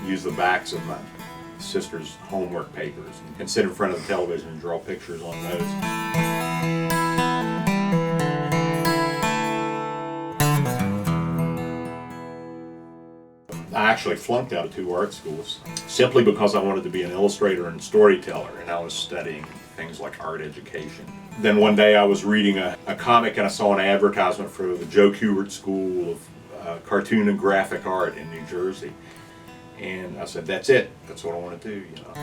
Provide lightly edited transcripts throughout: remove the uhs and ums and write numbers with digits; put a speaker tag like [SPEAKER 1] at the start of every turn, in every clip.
[SPEAKER 1] use the backs of my sister's homework papers and sit in front of the television and draw pictures on those. I actually flunked out of 2 art schools simply because I wanted to be an illustrator and storyteller, and I was studying things like art education. Then one day I was reading a comic and I saw an advertisement for the Joe Kubert School of Cartoon and Graphic Art in New Jersey. And I said, that's it. That's what I want to do, you know.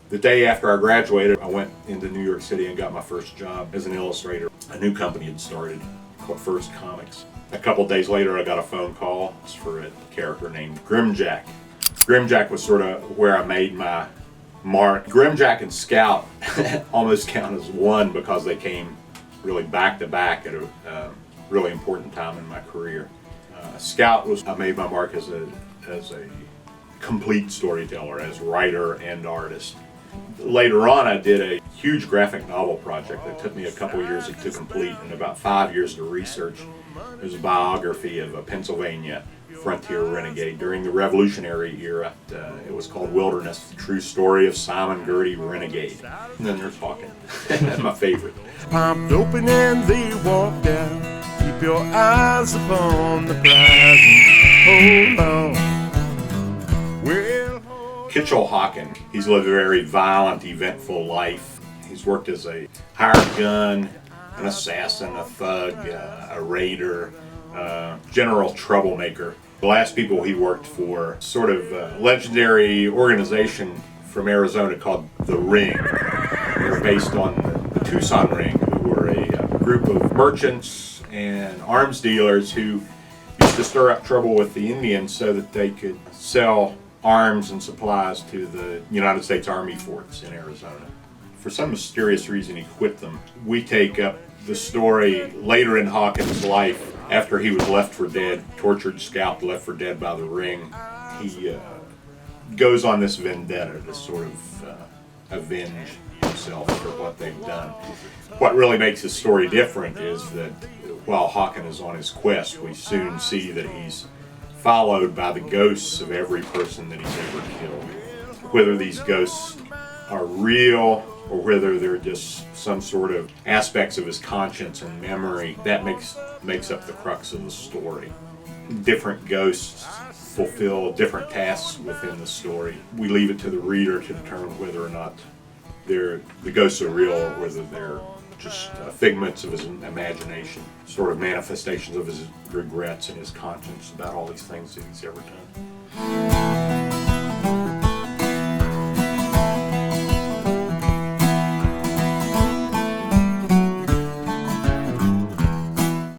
[SPEAKER 1] The day after I graduated, I went into New York City and got my first job as an illustrator. A new company had started called First Comics. A couple days later, I got a phone call for a character named Grimjack. Grimjack was sort of where I made my mark. Grimjack and Scout almost count as one because they came really back to back at a really important time in my career. Scout was, I made my mark as a complete storyteller, as writer and artist. Later on, I did a huge graphic novel project that took me a couple years to complete and about 5 years to research. It was a biography of a Pennsylvania frontier renegade during the Revolutionary era. It was called Wilderness, the true story of Simon Girty, renegade. And then there's Hawken, my favorite.
[SPEAKER 2] Popped open and they walked out. Keep your eyes upon the prize and hold on.
[SPEAKER 1] Kitchell Hawken, he's lived a very violent, eventful life. He's worked as a hired gun, an assassin, a thug, a raider, general troublemaker. The last people he worked for, sort of a legendary organization from Arizona called The Ring. They were based on the Tucson Ring, who were a group of merchants and arms dealers who used to stir up trouble with the Indians so that they could sell arms and supplies to the United States Army forts in Arizona. For some mysterious reason, he quit them. We take up the story later in Hawken's life, after he was left for dead, tortured, scalped, left for dead by the Ring. He goes on this vendetta to sort of avenge himself for what they've done. What really makes his story different is that while Hawken is on his quest, we soon see that he's followed by the ghosts of every person that he's ever killed. Whether these ghosts are real or whether they're just some sort of aspects of his conscience and memory, that makes up the crux of the story. Different ghosts fulfill different tasks within the story. We leave it to the reader to determine whether or not the ghosts are real or whether they're just figments of his imagination, sort of manifestations of his regrets and his conscience about all these things that he's ever done.